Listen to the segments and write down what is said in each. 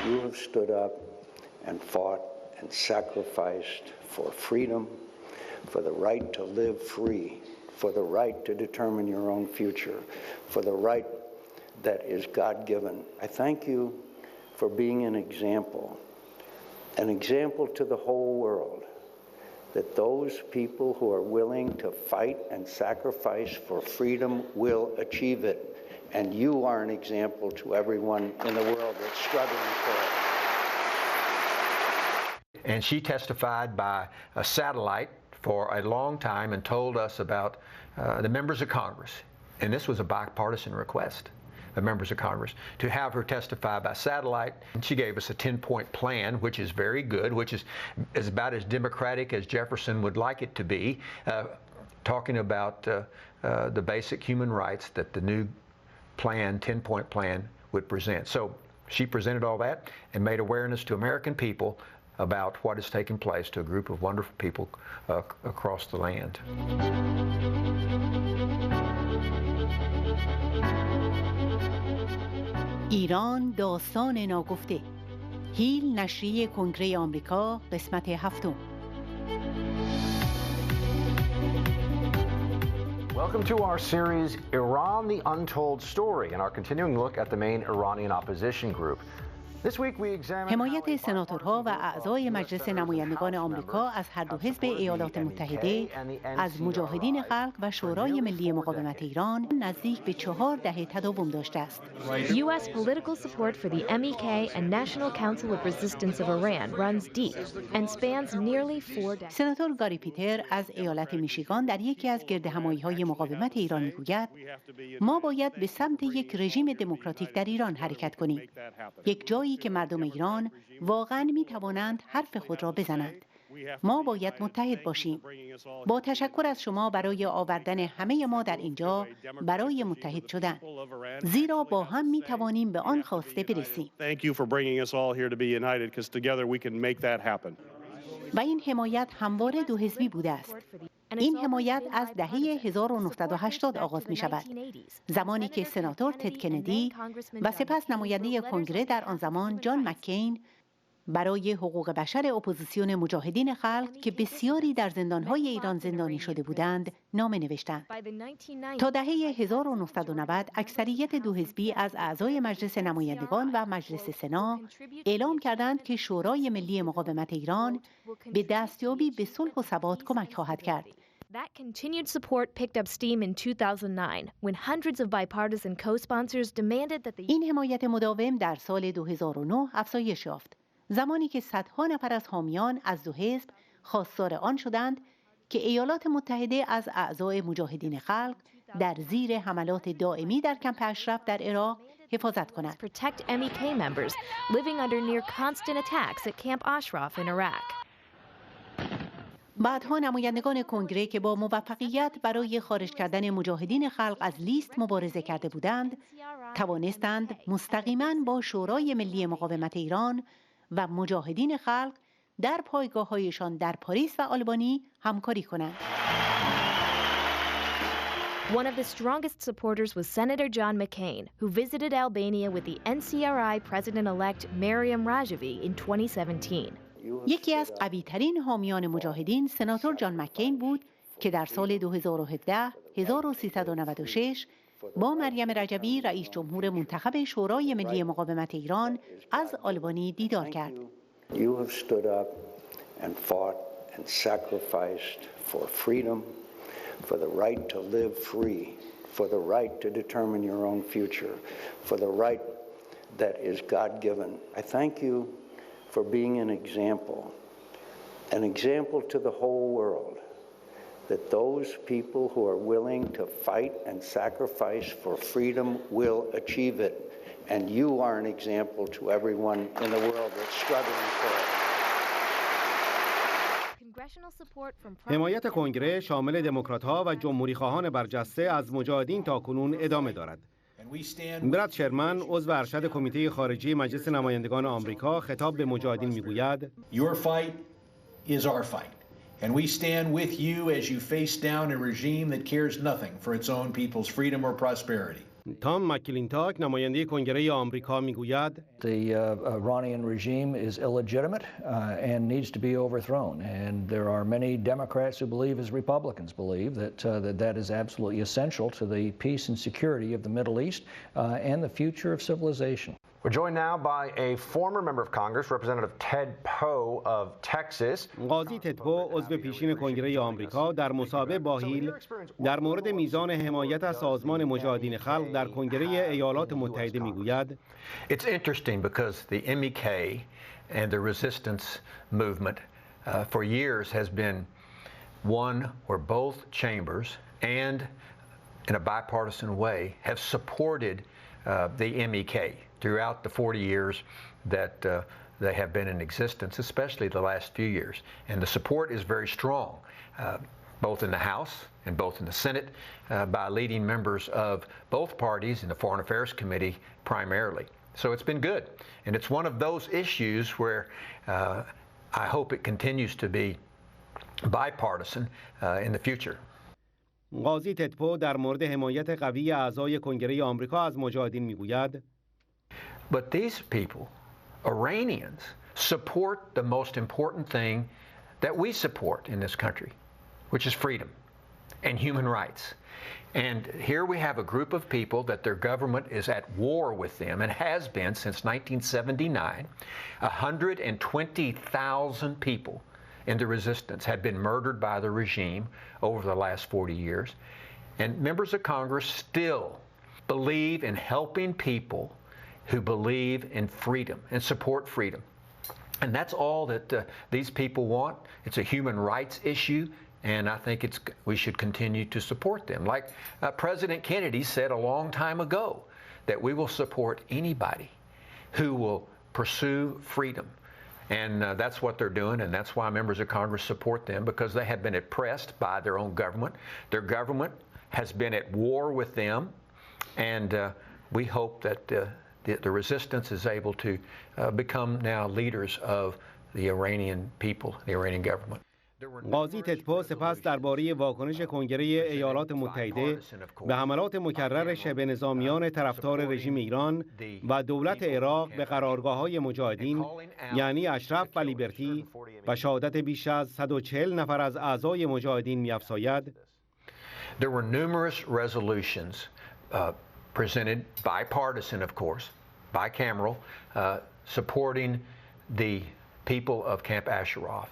You have stood up and fought and sacrificed for freedom, for the right to live free, for the right to determine your own future, for the right that is God-given. I thank you for being an example to the whole world, that those people who are willing to fight and sacrifice for freedom will achieve it. And you are an example to everyone in the world that's struggling for it. And she testified by a satellite for a long time and told us about the members of Congress. And this was a bipartisan request of members of Congress to have her testify by satellite. And she gave us a 10-point plan, which is very good, which is about as democratic as Jefferson would like it to be, talking about the basic human rights that the new plan, 10-point plan, would present. So she presented all that and made awareness to American people about what is taking place to a group of wonderful people across the land. ایران داستان ناگفته. هیل نشریه کنگره آمریکا قسمت هفتم. Welcome to our series, Iran, the Untold Story, and our continuing look at the main Iranian opposition group. حمایت سناتورها و اعضای مجلس نمایندگان آمریکا از هر دو حزب ایالات متحده، از مجاهدین خلق و شورای ملی مقاومت ایران نزدیک به 4 دهه تداوم داشته است. U.S. political support for the MEK and National Council of Resistance of Iran runs deep and spans nearly 4 decades. سناتور گاری پیتر از ایالت میشیگان در یکی از گردهمایی‌های مقاومت ایران میگوید: ما باید به سمت یک رژیم دموکراتیک در ایران حرکت کنیم. یک جایی که مردم ایران واقعاً می توانند حرف خود را بزنند. ما باید متحد باشیم. با تشکر از شما برای آوردن همه ما در اینجا برای متحد شدن. زیرا با هم می توانیم به آن خواسته برسیم. و این حمایت همواره دو حزبی بوده است. این حمایت از دهه 1980 آغاز می شود، زمانی که سناتور تد کندی و سپس نماینده کنگره در آن زمان جان مکین برای حقوق بشر اپوزیسیون مجاهدین خلق که بسیاری در زندانهای ایران زندانی شده بودند نامه نوشتند. تا دهه 1990 اکثریت دو حزبی از اعضای مجلس نمایندگان و مجلس سنا اعلام کردند که شورای ملی مقاومت ایران به دستیابی به صلح و ثبات کمک خواهد کرد. That continued support picked up steam in 2009 when hundreds of bipartisan co-sponsors demanded that the این حمایت مداوم در سال 2009 افزایش یافت، زمانی که صدها نفر از حامیان از دو حزب خواستار آن شدند که ایالات متحده از اعضای مجاهدین خلق در زیر حملات دائمی در کمپ اشرف در عراق حفاظت کند. protect MEK members living under near constant attacks at Camp Ashraf in Iraq. بعدها نمایندگان کنگره که با موفقیت برای خارج کردن مجاهدین خلق از لیست مبارزه کرده بودند، توانستند مستقیماً با شورای ملی مقاومت ایران و مجاهدین خلق در پایگاه‌هایشان در پاریس و آلبانی همکاری کنند. One of the strongest supporters was Senator John McCain, who visited Albania with the NCRI President-elect Maryam Rajavi in 2017. یکی از قوی‌ترین حامیان مجاهدین سناتور جان مکین بود که در سال 2017 1396 با مریم رجوی رئیس جمهور منتخب شورای ملی مقاومت ایران از آلبانی دیدار کرد. You have stood up and fought and sacrificed for freedom, for the right to live free, for the right to determine your own future, for the right that is God-given. I thank you for being an example to the whole world, that those people who are willing to fight and sacrifice for freedom will achieve it. And you are an example to everyone in the world that's struggling for it. حمایت کنگره شامل دموکرات‌ها و جمهوری‌خواهان برجسته از مجاهدین تاکنون ادامه دارد. براد شرمن عضو ارشد کمیته خارجی مجلس نمایندگان آمریکا خطاب به مجاهدین میگوید: Your fight is our fight, and we stand with you as you face down a regime that cares nothing for its own people's freedom or prosperity. تام مکلینتاک نماینده کنگره آمریکا میگوید The Iranian regime is illegitimate and needs to be overthrown. And there are many Democrats who believe, as Republicans believe, that is absolutely essential to the peace and security of the Middle East and the future of civilization. We're joined now by a former member of Congress, Representative Ted Poe of Texas. قاضی تد پو عضو پیشین کنگره آمریکا در مسابقه با هیل در مورد میزان حمایت از سازمان مجاهدین خلق در کنگره ایالات متحده میگوید It's interesting because the MEK and the resistance movement for years has been one where both chambers and in a bipartisan way have supported the MEK throughout the 40 years that they have been in existence, especially the last few years. And the support is very strong, both in the House and both in the Senate, by leading members of both parties in the Foreign Affairs Committee primarily. So it's been good. And it's one of those issues where I hope it continues to be bipartisan in the future. قاضی تد پو در مورد حمایت قوی اعضای کنگره آمریکا از مجاهدین میگوید But these people, Iranians, support the most important thing that we support in this country, which is freedom and human rights. And here we have a group of people that their government is at war with them and has been since 1979. 120,000 people in the resistance had been murdered by the regime over the last 40 years. And members of Congress still believe in helping people who believe in freedom and support freedom. And that's all that these people want. It's a human rights issue, and I think we should continue to support them. Like President Kennedy said a long time ago, that we will support anybody who will pursue freedom. And that's what they're doing, and that's why members of Congress support them, because they have been oppressed by their own government. Their government has been at war with them, and we hope that the resistance is able to become now leaders of the Iranian people, the Iranian government. قاضی تد پو سپس درباره واکنش کنگره ایالات متحده به حملات مکرر شبه نظامیان طرفدار رژیم ایران و دولت عراق به قرارگاه‌های مجاهدین یعنی اشرف و لیبرتی و شهادت بیش از 140 نفر از اعضای مجاهدین می‌افزاید There were numerous resolutions presented bipartisan, of course, bicameral, supporting the people of Camp Ashraf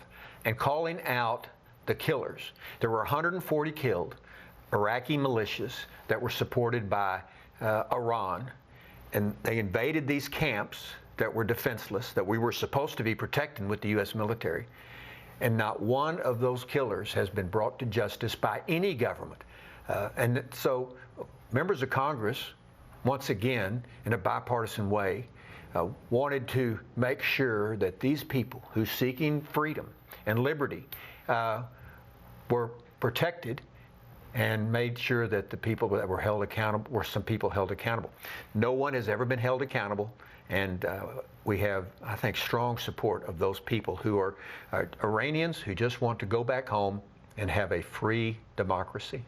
and calling out the killers. There were 140 killed Iraqi militias that were supported by Iran, and they invaded these camps that were defenseless, that we were supposed to be protecting with the U.S. military, and not one of those killers has been brought to justice by any government. And so members of Congress, once again, in a bipartisan way, wanted to make sure that these people who are seeking freedom and liberty were protected and made sure that the people that were held accountable were some people held accountable. No one has ever been held accountable, and we have, I think, strong support of those people who are Iranians who just want to go back home and have a free democracy.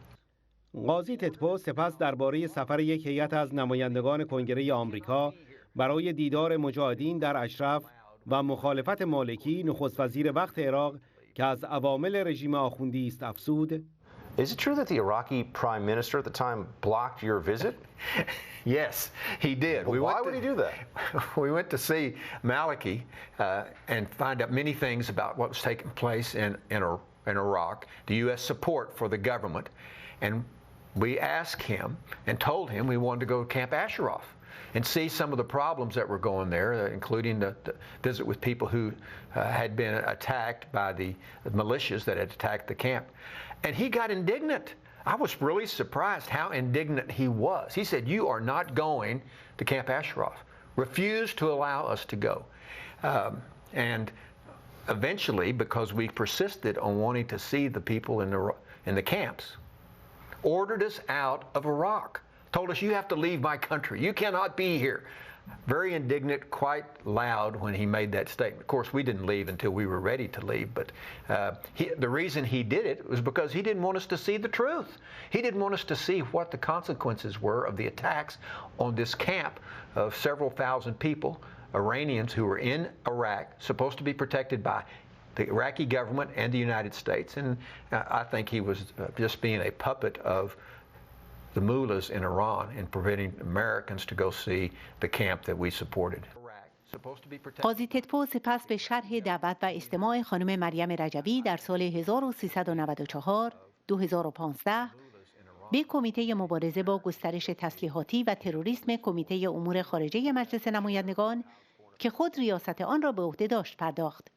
قاضی تد پو سپس درباره سفر یک هیئت از نمایندگان کنگره آمریکا برای دیدار مجاهدین در اشرف و مخالفت مالکی نخست وزیر وقت عراق که از عوامل رژیم آخوندی است افزود Is it true that the Iraqi prime minister at the time blocked your visit? Yes, he did. Well, why would he do that? We went to see Maliki and find out many things about what was taking place in Iraq, the U.S. support for the government, and we asked him and told him we wanted to go to Camp Ashraf and see some of the problems that were going there, including the visit with people who had been attacked by the militias that had attacked the camp. And he got indignant. I was really surprised how indignant he was. He said, "You are not going to Camp Ashraf." Refused to allow us to go. And eventually, because we persisted on wanting to see the people in the camps, ordered us out of Iraq. Told us, "You have to leave my country. You cannot be here." very indignant, quite loud when he made that statement. Of course, we didn't leave until we were ready to leave, but the reason he did it was because he didn't want us to see the truth. He didn't want us to see what the consequences were of the attacks on this camp of several thousand people, Iranians who were in Iraq, supposed to be protected by the Iraqi government and the United States. And I think he was just being a puppet of the mullahs in Iran and preventing Americans to go see the camp that we supported. قاضی تدپو سپس به شرح دعوت و استماع خانم مریم رجوی در سال 1394 2015 به کمیته مبارزه با گسترش تسلیحاتی و تروریسم کمیته امور خارجه مجلس نمایندگان که خود ریاست آن را به عهده داشت پرداخت.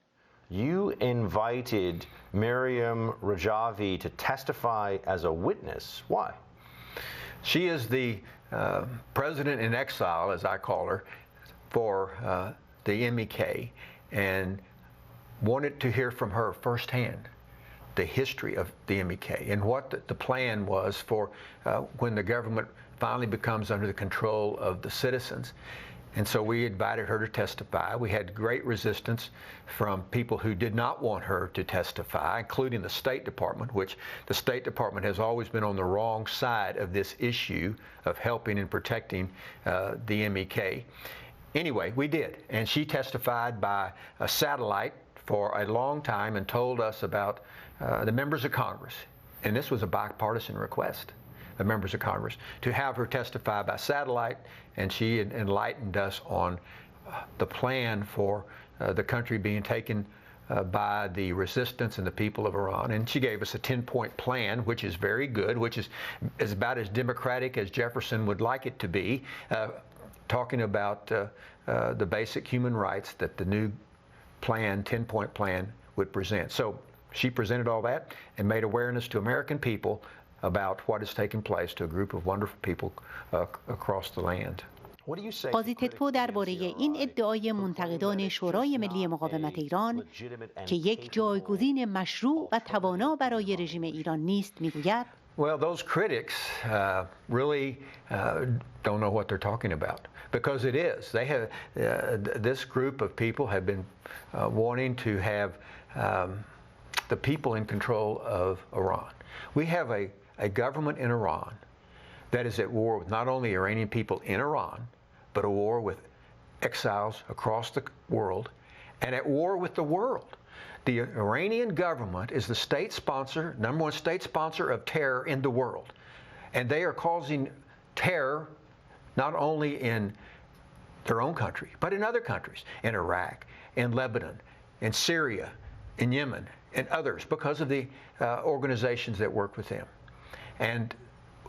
You invited Maryam Rajavi to testify as a witness. Why? She is the president in exile, as I call her, for the MEK, and wanted to hear from her firsthand the history of the MEK and what the plan was for when the government finally becomes under the control of the citizens. And so we invited her to testify. We had great resistance from people who did not want her to testify, including the State Department, which the State Department has always been on the wrong side of this issue of helping and protecting the MEK. Anyway, we did, and she testified by a satellite for a long time and told us about the members of Congress, and this was a bipartisan request, the members of Congress, to have her testify by satellite, and she enlightened us on the plan for the country being taken by the resistance and the people of Iran. And she gave us a 10-point plan, which is very good, which is about as democratic as Jefferson would like it to be, talking about the basic human rights that the new plan, 10-point plan, would present. So she presented all that and made awareness to American people about what has taken place to a group of wonderful people across the land. قاضی تدپو درباره این ادعای منتقدان شورای ملی مقاومت ایران که یک جایگزین مشروع و توانا برای رژیم ایران نیست میگوید Well, those critics really don't know what they're talking about, because it is. They have this group of people have been wanting to have the people in control of Iran. We have a government in Iran that is at war with not only Iranian people in Iran, but a war with exiles across the world, and at war with the world. The Iranian government is the state sponsor, number one state sponsor of terror in the world. And they are causing terror not only in their own country, but in other countries, in Iraq, in Lebanon, in Syria, in Yemen, and others, because of the organizations that work with them. And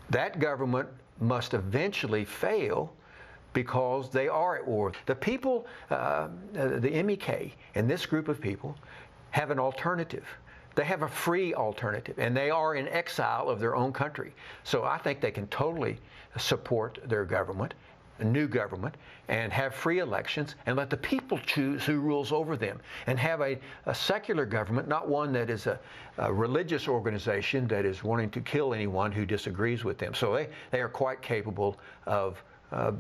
that government must eventually fail because they are at war. The people, the MEK, and this group of people have an alternative. They have a free alternative, and they are in exile of their own country. So I think they can totally support their government, a new government, and have free elections and let the people choose who rules over them, and have a secular government, not one that is a religious organization that is wanting to kill anyone who disagrees with them. So they are quite capable of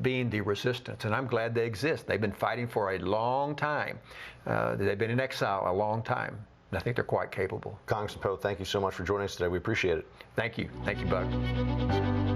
being the resistance, and I'm glad they exist. They've been fighting for a long time. They've been in exile a long time, and I think they're quite capable. Congressman Poe, thank you so much for joining us today. We appreciate it. Thank you. Thank you, Buck.